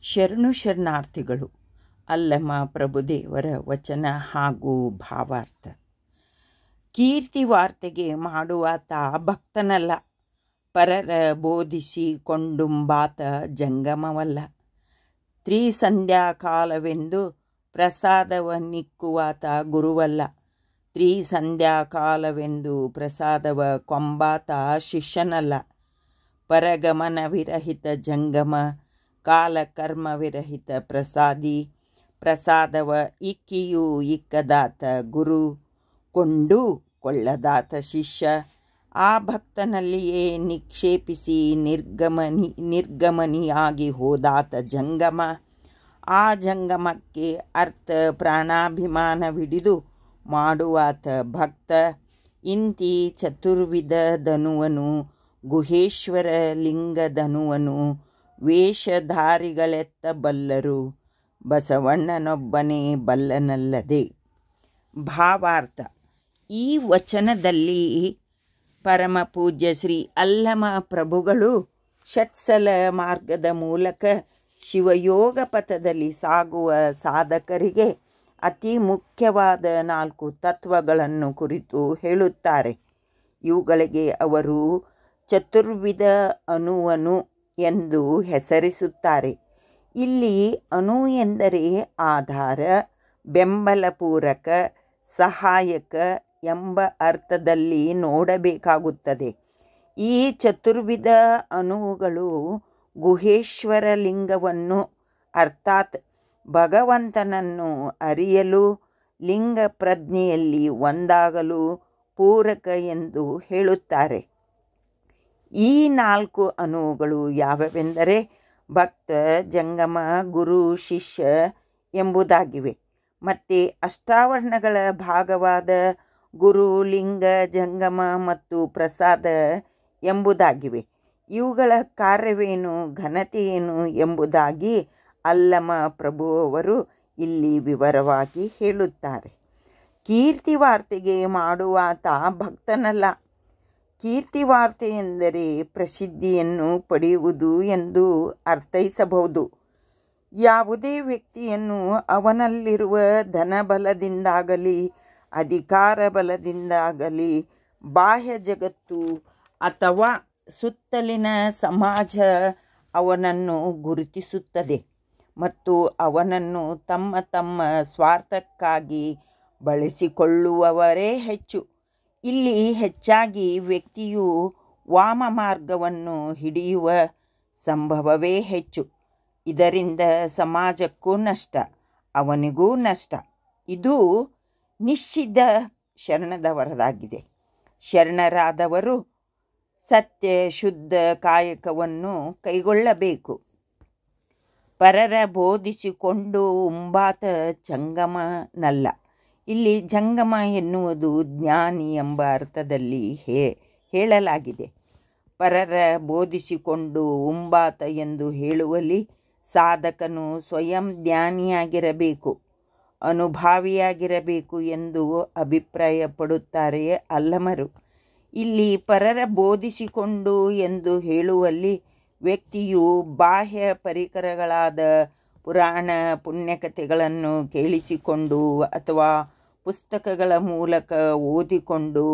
ಶರಣು ಶರಣಾರ್ಥಿಗಳು. ಅಲ್ಲಮ ಪ್ರಭುದೇವರ ವಚನ ಹಾಗೂ ಭಾವಾರ್ಥ. ಕೀರ್ತಿ ವಾರ್ತೆಗೆ ಮಾಡುವಾತ ಭಕ್ತನಲ್ಲ, ಪರರ ಬೋಧಿಸಿ ಕೊಂಡುಂಬಾತ ಜಂಗಮವಲ್ಲ. ತ್ರಿಸಂಧ್ಯಾಕಾಲವೆಂದು ಪ್ರಸಾದವನ್ನಿಕ್ಕುವಾತ ಗುರುವಲ್ಲ. ತ್ರಿಸಂಧ್ಯಾಕಾಲವೆಂದು ಪ್ರಸಾದವ ಕೊಂಬಾತ ಶಿಷ್ಯನಲ್ಲ. ಪರಗಮನ ವಿರಹಿತ ಜಂಗಮ, ಕಾಲಕರ್ಮ ವಿರಹಿತ ಪ್ರಸಾದಿ. ಪ್ರಸಾದವ ಇಕ್ಕಿಯೂ ಇಕ್ಕದಾತ ಗುರು, ಕೊಂಡು ಕೊಳ್ಳದಾತ ಶಿಷ್ಯ. ಆ ಭಕ್ತನಲ್ಲಿಯೇ ನಿಕ್ಷೇಪಿಸಿ ನಿರ್ಗಮನಿಯಾಗಿ ಹೋದಾತ ಜಂಗಮ. ಆ ಜಂಗಮಕ್ಕೆ ಅರ್ಥ ಪ್ರಾಣಾಭಿಮಾನವಿಡಿದು ಮಾಡುವಾತ ಭಕ್ತ. ಇಂತಿ ಚತುರ್ವಿಧದನುವನು ಗುಹೇಶ್ವರ ಲಿಂಗದನುವನು, ವೇಷಧಾರಿಗಳೆತ್ತ ಬಲ್ಲರು, ಬಸವಣ್ಣನೊಬ್ಬನೇ ಬಲ್ಲನಲ್ಲದೆ. ಭಾವಾರ್ಥ. ಈ ವಚನದಲ್ಲಿ ಪರಮ ಪೂಜ್ಯ ಶ್ರೀ ಅಲ್ಲಮ ಪ್ರಭುಗಳು ಷಟ್ಸಲ ಮಾರ್ಗದ ಮೂಲಕ ಶಿವಯೋಗ ಪಥದಲ್ಲಿ ಸಾಗುವ ಸಾಧಕರಿಗೆ ಅತಿ ಮುಖ್ಯವಾದ 4 ತತ್ವಗಳನ್ನು ಕುರಿತು ಹೇಳುತ್ತಾರೆ. ಇವುಗಳಿಗೆ ಅವರು ಚತುರ್ವಿಧ ಅನುವನು ಎಂದು ಹೆಸರಿಸುತ್ತಾರೆ. ಇಲ್ಲಿ ಅನು ಎಂದರೆ ಆಧಾರ, ಬೆಂಬಲಪೂರಕ, ಸಹಾಯಕ ಎಂಬ ಅರ್ಥದಲ್ಲಿ ನೋಡಬೇಕಾಗುತ್ತದೆ. ಈ ಚತುರ್ವಿಧ ಅನುಗಳು ಗುಹೇಶ್ವರ ಲಿಂಗವನ್ನು ಅರ್ಥಾತ್ ಭಗವಂತನನ್ನು ಅರಿಯಲು, ಲಿಂಗ ಪ್ರಜ್ಞೆಯಲ್ಲಿ ಒಂದಾಗಲು ಪೂರಕ ಎಂದು ಹೇಳುತ್ತಾರೆ. ಈ 4 ಅನುಗಳು ಯಾವೆಂದರೆ ಭಕ್ತ, ಜಂಗಮ, ಗುರು, ಶಿಷ್ಯ ಎಂಬುದಾಗಿವೆ. ಮತ್ತು ಅಷ್ಟಾವರಣಗಳ ಭಾಗವಾದ ಗುರು, ಲಿಂಗ, ಜಂಗಮ ಮತ್ತು ಪ್ರಸಾದ ಎಂಬುದಾಗಿವೆ. ಇವುಗಳ ಕಾರ್ಯವೇನು, ಘನತೆಯೇನು ಎಂಬುದಾಗಿ ಅಲ್ಲಮ ಪ್ರಭುವರು ಇಲ್ಲಿ ವಿವರವಾಗಿ ಹೇಳುತ್ತಾರೆ. ಕೀರ್ತಿವಾರ್ತೆಗೆ ಮಾಡುವಾತ ಭಕ್ತನಲ್ಲ. ಕೀರ್ತಿವಾರ್ತೆ ಎಂದರೆ ಪ್ರಸಿದ್ಧಿಯನ್ನು ಪಡೆಯುವುದು ಎಂದು ಅರ್ಥೈಸಬಹುದು. ಯಾವುದೇ ವ್ಯಕ್ತಿಯನ್ನು ಅವನಲ್ಲಿರುವ ಧನಬಲದಿಂದಾಗಲಿ, ಅಧಿಕಾರ ಬಲದಿಂದಾಗಲಿ, ಬಾಹ್ಯ ಜಗತ್ತು ಅಥವಾ ಸುತ್ತಲಿನ ಸಮಾಜ ಅವನನ್ನು ಗುರುತಿಸುತ್ತದೆ ಮತ್ತು ಅವನನ್ನು ತಮ್ಮ ಸ್ವಾರ್ಥಕ್ಕಾಗಿ ಬಳಸಿಕೊಳ್ಳುವವರೇ ಹೆಚ್ಚು. ಇಲ್ಲಿ ಹೆಚ್ಚಾಗಿ ವ್ಯಕ್ತಿಯು ವಾಮ ಮಾರ್ಗವನ್ನು ಹಿಡಿಯುವ ಸಂಭವವೇ ಹೆಚ್ಚು. ಇದರಿಂದ ಸಮಾಜಕ್ಕೂ ನಷ್ಟ, ಅವನಿಗೂ ನಷ್ಟ. ಇದು ನಿಶ್ಚಿತ ಶರಣದವರದಾಗಿದೆ. ಶರಣರಾದವರು ಸತ್ಯ ಶುದ್ಧ ಕಾಯಕವನ್ನು ಕೈಗೊಳ್ಳಬೇಕು. ಪರರ ಬೋಧಿಸಿಕೊಂಡು ಉಂಬಾತ ಜಂಗಮನಲ್ಲ. ಇಲ್ಲಿ ಜಂಗಮ ಎನ್ನುವುದು ಜ್ಞಾನಿ ಎಂಬ ಅರ್ಥದಲ್ಲಿ ಹೇಳಲಾಗಿದೆ. ಪರರ ಬೋಧಿಸಿಕೊಂಡು ಉಂಬಾತ ಎಂದು ಹೇಳುವಲ್ಲಿ ಸಾಧಕನು ಸ್ವಯಂ ಜ್ಞಾನಿಯಾಗಿರಬೇಕು, ಅನುಭಾವಿಯಾಗಿರಬೇಕು ಎಂದು ಅಭಿಪ್ರಾಯಪಡುತ್ತಾರೆ ಅಲ್ಲಮರು. ಇಲ್ಲಿ ಪರರ ಬೋಧಿಸಿಕೊಂಡು ಎಂದು ಹೇಳುವಲ್ಲಿ ವ್ಯಕ್ತಿಯು ಬಾಹ್ಯ ಪರಿಕರಗಳಾದ ಪುರಾಣ ಪುಣ್ಯಕಥೆಗಳನ್ನು ಕೇಳಿಸಿಕೊಂಡು ಅಥವಾ ಪುಸ್ತಕಗಳ ಮೂಲಕ ಓದಿಕೊಂಡು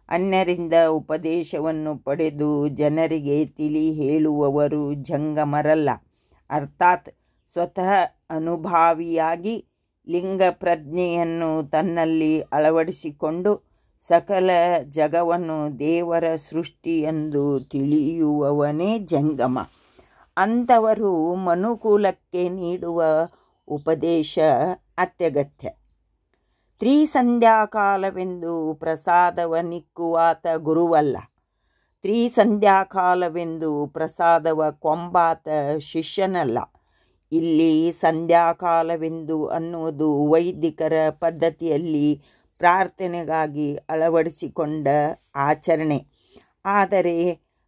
ಅನ್ಯರಿಂದ ಉಪದೇಶವನ್ನು ಪಡೆದು ಜನರಿಗೆ ತಿಳಿ ಹೇಳುವವರು ಜಂಗಮರಲ್ಲ. ಅರ್ಥಾತ್ ಸ್ವತಃ ಅನುಭಾವಿಯಾಗಿ ಲಿಂಗ ಪ್ರಜ್ಞೆಯನ್ನು ತನ್ನಲ್ಲಿ ಅಳವಡಿಸಿಕೊಂಡು ಸಕಲ ಜಗವನ್ನು ದೇವರ ಸೃಷ್ಟಿ ಎಂದು ತಿಳಿಯುವವನೇ ಜಂಗಮ. ಅಂಥವರು ಮನುಕುಲಕ್ಕೆ ನೀಡುವ ಉಪದೇಶ ಅತ್ಯಗತ್ಯ. ತ್ರಿಸಂಧ್ಯಾಕಾಲವೆಂದು ಪ್ರಸಾದವನ್ನಿಕ್ಕುವಾತ ಗುರುವಲ್ಲ. ತ್ರಿಸಂಧ್ಯಾಕಾಲವೆಂದು ಪ್ರಸಾದವ ಕೊಂಬಾತ ಶಿಷ್ಯನಲ್ಲ. ಇಲ್ಲಿ ಸಂಧ್ಯಾಕಾಲವೆಂದು ಅನ್ನುವುದು ವೈದಿಕರ ಪದ್ಧತಿಯಲ್ಲಿ ಪ್ರಾರ್ಥನೆಗಾಗಿ ಅಳವಡಿಸಿಕೊಂಡ ಆಚರಣೆ. ಆದರೆ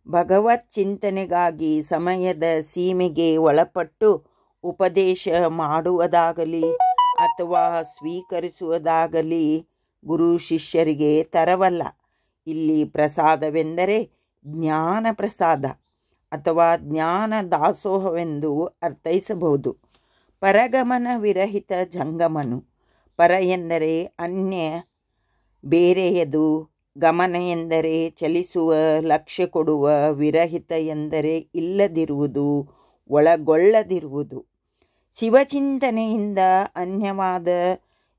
ಭಗವತ್ ಚಿಂತನೆಗಾಗಿ ಸಮಯದ ಸೀಮೆಗೆ ಒಳಪಟ್ಟು ಉಪದೇಶ ಮಾಡುವುದಾಗಲಿ ಅಥವಾ ಸ್ವೀಕರಿಸುವುದಾಗಲಿ ಗುರು ಶಿಷ್ಯರಿಗೆ ತರವಲ್ಲ. ಇಲ್ಲಿ ಪ್ರಸಾದವೆಂದರೆ ಜ್ಞಾನ ಪ್ರಸಾದ. ಅಥವಾ ಜ್ಞಾನ ದಾಸೋಹವೆಂದು ಅರ್ಥೈಸಬಹುದು. ಪರಗಮನ ವಿರಹಿತ ಜಂಗಮನು. ಪರ ಎಂದರೆ ಅನ್ಯ, ಬೇರೆಯದು. ಗಮನ ಎಂದರೆ ಚಲಿಸುವ, ಲಕ್ಷ್ಯ ಕೊಡುವ. ವಿರಹಿತ ಎಂದರೆ ಇಲ್ಲದಿರುವುದು, ಒಳಗೊಳ್ಳದಿರುವುದು. ಶಿವಚಿಂತನೆಯಿಂದ ಅನ್ಯವಾದ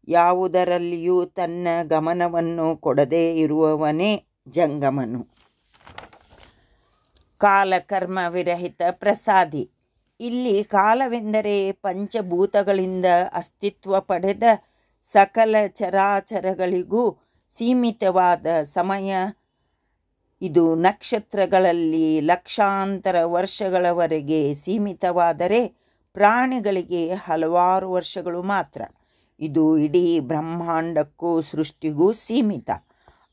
ಯಾವುದರಲ್ಲಿಯೂ ತನ್ನ ಗಮನವನ್ನು ಕೊಡದೇ ಇರುವವನೇ ಜಂಗಮನು. ಕಾಲಕರ್ಮ ವಿರಹಿತ ಪ್ರಸಾದಿ. ಇಲ್ಲಿ ಕಾಲವೆಂದರೆ ಪಂಚಭೂತಗಳಿಂದ ಅಸ್ತಿತ್ವ ಪಡೆದ ಸಕಲ ಚರಾಚರಗಳಿಗೂ ಸೀಮಿತವಾದ ಸಮಯ. ಇದು ನಕ್ಷತ್ರಗಳಲ್ಲಿ ಲಕ್ಷಾಂತರ ವರ್ಷಗಳವರೆಗೆ ಸೀಮಿತವಾದರೆ ಪ್ರಾಣಿಗಳಿಗೆ ಹಲವಾರು ವರ್ಷಗಳು ಮಾತ್ರ. ಇದು ಇಡೀ ಬ್ರಹ್ಮಾಂಡಕ್ಕೂ ಸೃಷ್ಟಿಗೂ ಸೀಮಿತ.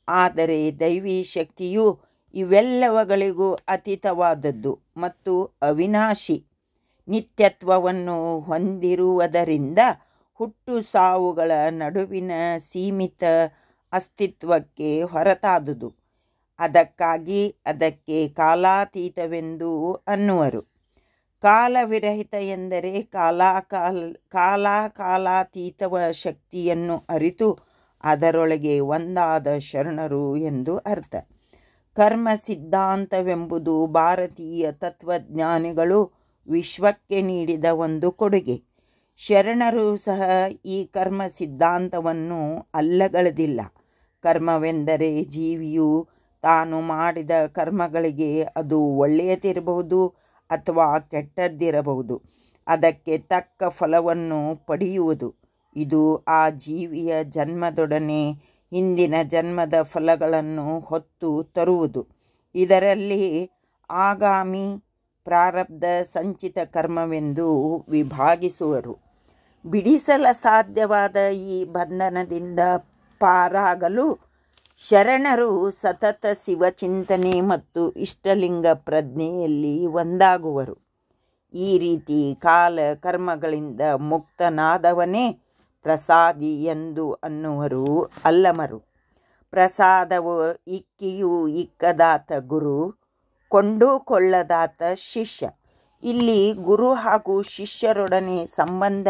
ಆದರೆ ದೈವಿ ಶಕ್ತಿಯು ಇವೆಲ್ಲವುಗಳಿಗೂ ಅತೀತವಾದದ್ದು ಮತ್ತು ಅವಿನಾಶಿ. ನಿತ್ಯತ್ವವನ್ನು ಹೊಂದಿರುವುದರಿಂದ ಹುಟ್ಟು ಸಾವುಗಳ ನಡುವಿನ ಸೀಮಿತ ಅಸ್ತಿತ್ವಕ್ಕೆ ಹೊರತಾದುದು. ಅದಕ್ಕಾಗಿ ಅದಕ್ಕೆ ಕಾಲಾತೀತವೆಂದು ಅನ್ನುವರು. ಕಾಲವಿರಹಿತ ಎಂದರೆ ಕಾಲಾತೀತವ ಶಕ್ತಿಯನ್ನು ಅರಿತು ಅದರೊಳಗೆ ಒಂದಾದ ಶರಣರು ಎಂದು ಅರ್ಥ. ಕರ್ಮ ಸಿದ್ಧಾಂತವೆಂಬುದು ಭಾರತೀಯ ತತ್ವಜ್ಞಾನಿಗಳು ವಿಶ್ವಕ್ಕೆ ನೀಡಿದ ಒಂದು ಕೊಡುಗೆ. ಶರಣರು ಸಹ ಈ ಕರ್ಮ ಸಿದ್ಧಾಂತವನ್ನು ಅಲ್ಲಗಳೆದಿಲ್ಲ. ಕರ್ಮವೆಂದರೆ ಜೀವಿಯು ತಾನು ಮಾಡಿದ ಕರ್ಮಗಳಿಗೆ ಅದು ಒಳ್ಳೆಯದಿರಬಹುದು ಅಥವಾ ಕೆಟ್ಟದ್ದಿರಬಹುದು, ಅದಕ್ಕೆ ತಕ್ಕ ಫಲವನ್ನು ಪಡೆಯುವುದು. ಇದು ಆ ಜೀವಿಯ ಜನ್ಮದೊಡನೆ ಹಿಂದಿನ ಜನ್ಮದ ಫಲಗಳನ್ನು ಹೊತ್ತು ತರುವುದು. ಇದರಲ್ಲಿ ಆಗಾಮಿ, ಪ್ರಾರಬ್ಧ, ಸಂಚಿತ ಕರ್ಮವೆಂದು ವಿಭಾಗಿಸುವರು. ಬಿಡಿಸಲ ಸಾಧ್ಯವಾದ ಈ ಬಂಧನದಿಂದ ಪಾರಾಗಲು ಶರಣರು ಸತತ ಶಿವಚಿಂತನೆ ಮತ್ತು ಇಷ್ಟಲಿಂಗ ಪ್ರಜ್ಞೆಯಲ್ಲಿ ಒಂದಾಗುವರು. ಈ ರೀತಿ ಕಾಲ ಕರ್ಮಗಳಿಂದ ಮುಕ್ತನಾದವನೇ ಪ್ರಸಾದಿ ಎಂದು ಅನ್ನುವರು ಅಲ್ಲಮರು. ಪ್ರಸಾದವು ಇಕ್ಕಿಯೂ ಇಕ್ಕದಾತ ಗುರು, ಕೊಂಡುಕೊಳ್ಳದಾತ ಶಿಷ್ಯ. ಇಲ್ಲಿ ಗುರು ಹಾಗೂ ಶಿಷ್ಯರೊಡನೆ ಸಂಬಂಧ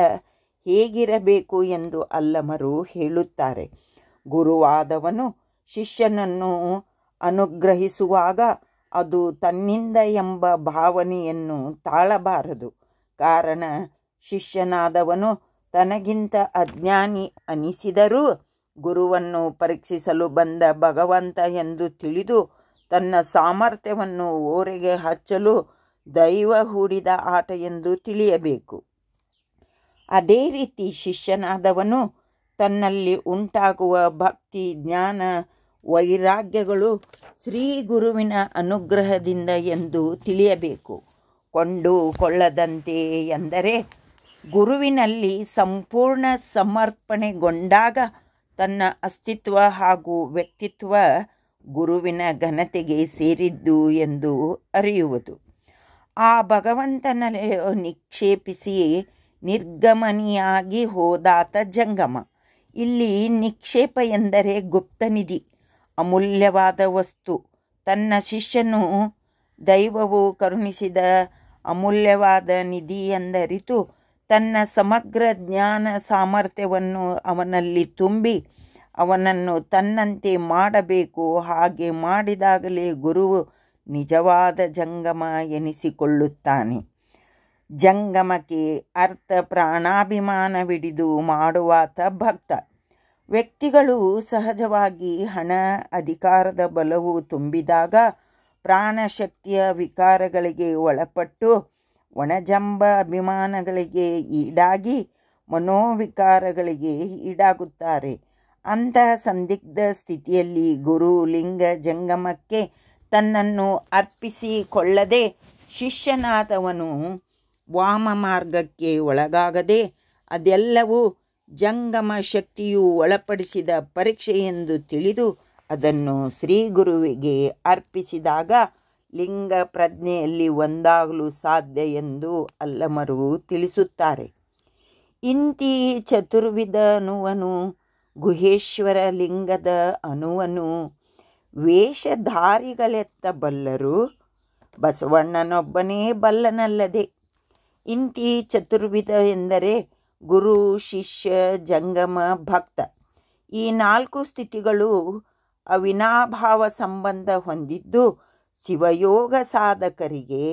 ಹೇಗಿರಬೇಕು ಎಂದು ಅಲ್ಲಮರು ಹೇಳುತ್ತಾರೆ. ಗುರುವಾದವನು ಶಿಷ್ಯನನ್ನು ಅನುಗ್ರಹಿಸುವಾಗ ಅದು ತನ್ನಿಂದ ಎಂಬ ಭಾವನೆಯನ್ನು ತಾಳಬಾರದು. ಕಾರಣ ಶಿಷ್ಯನಾದವನು ತನಗಿಂತ ಅಜ್ಞಾನಿ ಅನಿಸಿದರೂ ಗುರುವನ್ನು ಪರೀಕ್ಷಿಸಲು ಬಂದ ಭಗವಂತ ಎಂದು ತಿಳಿದು ತನ್ನ ಸಾಮರ್ಥ್ಯವನ್ನು ಓರೆಗೆ ಹಚ್ಚಲು ದೈವ ಹೂಡಿದ ಆಟ ಎಂದು ತಿಳಿಯಬೇಕು. ಅದೇ ರೀತಿ ಶಿಷ್ಯನಾದವನು ತನ್ನಲ್ಲಿ ಉಂಟಾಗುವ ಭಕ್ತಿ, ಜ್ಞಾನ, ವೈರಾಗ್ಯಗಳು ಶ್ರೀ ಗುರುವಿನ ಅನುಗ್ರಹದಿಂದ ಎಂದು ತಿಳಿಯಬೇಕು. ಕೊಂಡುಕೊಳ್ಳದಂತೆ ಎಂದರೆ ಗುರುವಿನಲ್ಲಿ ಸಂಪೂರ್ಣ ಸಮರ್ಪಣೆಗೊಂಡಾಗ ತನ್ನ ಅಸ್ತಿತ್ವ ಹಾಗೂ ವ್ಯಕ್ತಿತ್ವ ಗುರುವಿನ ಘನತೆಗೆ ಸೇರಿದ್ದು ಎಂದು ಅರಿಯುವುದು. ಆ ಭಗವಂತನಲ್ಲಿ ನಿಕ್ಷೇಪಿಸಿ ನಿರ್ಗಮನಿಯಾಗಿ ಹೋದಾತ ಜಂಗಮ. ಇಲ್ಲಿ ನಿಕ್ಷೇಪ ಎಂದರೆ ಗುಪ್ತನಿಧಿ, ಅಮೂಲ್ಯವಾದ ವಸ್ತು. ತನ್ನ ಶಿಷ್ಯನು ದೈವವು ಕರುಣಿಸಿದ ಅಮೂಲ್ಯವಾದ ನಿಧಿ ಎಂದರಿತು ತನ್ನ ಸಮಗ್ರ ಜ್ಞಾನ ಸಾಮರ್ಥ್ಯವನ್ನು ಅವನಲ್ಲಿ ತುಂಬಿ ಅವನನ್ನು ತನ್ನಂತೆ ಮಾಡಬೇಕು. ಹಾಗೆ ಮಾಡಿದಾಗಲೇ ಗುರುವು ನಿಜವಾದ ಜಂಗಮ ಎನಿಸಿಕೊಳ್ಳುತ್ತಾನೆ. ಜಂಗಮಕ್ಕೆ ಅರ್ಥ ಪ್ರಾಣಾಭಿಮಾನವಿಡಿದು ಮಾಡುವಾತ ಭಕ್ತ. ವ್ಯಕ್ತಿಗಳು ಸಹಜವಾಗಿ ಹಣ, ಅಧಿಕಾರದ ಬಲವು ತುಂಬಿದಾಗ ಪ್ರಾಣಶಕ್ತಿಯ ವಿಕಾರಗಳಿಗೆ ಒಳಪಟ್ಟು ಒಣಜಂಬ ಅಭಿಮಾನಗಳಿಗೆ ಈಡಾಗಿ ಮನೋವಿಕಾರಗಳಿಗೆ ಈಡಾಗುತ್ತಾರೆ. ಅಂತಹ ಸಂದಿಗ್ಧ ಸ್ಥಿತಿಯಲ್ಲಿ ಗುರು ಲಿಂಗ ಜಂಗಮಕ್ಕೆ ತನ್ನನ್ನು ಅರ್ಪಿಸಿಕೊಳ್ಳದೆ ಶಿಷ್ಯನಾದವನು ವಾಮ ಮಾರ್ಗಕ್ಕೆ ಒಳಗಾಗದೆ ಅದೆಲ್ಲವೂ ಜಂಗಮ ಶಕ್ತಿಯು ಒಳಪಡಿಸಿದ ಪರೀಕ್ಷೆ ಎಂದು ತಿಳಿದು ಅದನ್ನು ಶ್ರೀ ಗುರುವಿಗೆ ಅರ್ಪಿಸಿದಾಗ ಲಿಂಗ ಪ್ರಜ್ಞೆಯಲ್ಲಿ ಒಂದಾಗಲು ಸಾಧ್ಯ ಎಂದು ಅಲ್ಲಮರು ತಿಳಿಸುತ್ತಾರೆ. ಇಂತಿ ಚತುರ್ವಿಧ ಅನುವನು ಗುಹೇಶ್ವರ ಲಿಂಗದ ಅನುವನು ವೇಷಧಾರಿಗಳೆತ್ತಬಲ್ಲರು ಬಸವಣ್ಣನೊಬ್ಬನೇ ಬಲ್ಲನಲ್ಲದೆ. ಇಂತಿ ಚತುರ್ವಿಧ ಎಂದರೆ ಗುರು, ಶಿಷ್ಯ, ಜಂಗಮ, ಭಕ್ತ. ಈ 4 ಸ್ಥಿತಿಗಳು ಅವಿನಾಭಾವ ಸಂಬಂಧ ಹೊಂದಿದ್ದು ಶಿವಯೋಗ ಸಾಧಕರಿಗೆ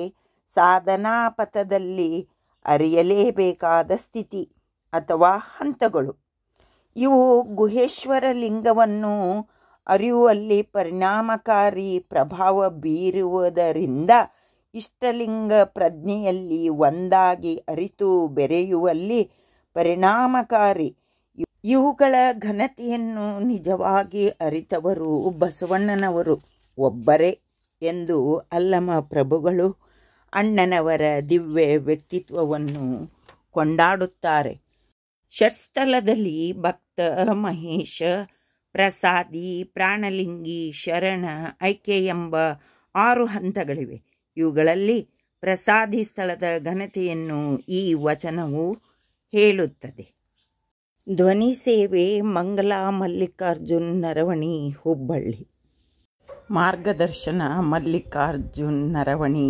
ಸಾಧನಾ ಪಥದಲ್ಲಿ ಅರಿಯಲೇಬೇಕಾದ ಸ್ಥಿತಿ ಅಥವಾ ಹಂತಗಳು. ಇವು ಗುಹೇಶ್ವರ ಲಿಂಗವನ್ನು ಅರಿಯುವಲ್ಲಿ ಪರಿಣಾಮಕಾರಿ ಪ್ರಭಾವ ಬೀರುವುದರಿಂದ ಇಷ್ಟಲಿಂಗ ಪ್ರಜ್ಞೆಯಲ್ಲಿ ಒಂದಾಗಿ ಅರಿತು ಬೆರೆಯುವಲ್ಲಿ ಪರಿಣಾಮಕಾರಿ. ಇವುಗಳ ಘನತೆಯನ್ನು ನಿಜವಾಗಿ ಅರಿತವರು ಬಸವಣ್ಣನವರು ಒಬ್ಬರೇ ಎಂದು ಅಲ್ಲಮ ಪ್ರಭುಗಳು ಅಣ್ಣನವರ ದಿವ್ಯ ವ್ಯಕ್ತಿತ್ವವನ್ನು ಕೊಂಡಾಡುತ್ತಾರೆ. ಷಟ್ಸ್ಥಲದಲ್ಲಿ ಭಕ್ತ, ಮಹೇಶ, ಪ್ರಸಾದಿ, ಪ್ರಾಣಲಿಂಗಿ, ಶರಣ, ಐಕ್ಯ ಎಂಬ 6 ಹಂತಗಳಿವೆ. ಇವುಗಳಲ್ಲಿ ಪ್ರಸಾದಿ ಸ್ಥಳದ ಘನತೆಯನ್ನು ಈ ವಚನವು ಹೇಳುತ್ತದೆ. ಧ್ವನಿ ಸೇವೆ ಮಂಗಲ ಮಲ್ಲಿಕಾರ್ಜುನ್ ನರವಣಿ, ಹುಬ್ಬಳ್ಳಿ. ಮಾರ್ಗದರ್ಶನ ಮಲ್ಲಿಕಾರ್ಜುನ್ ನರವಣಿ,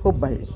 ಹುಬ್ಬಳ್ಳಿ.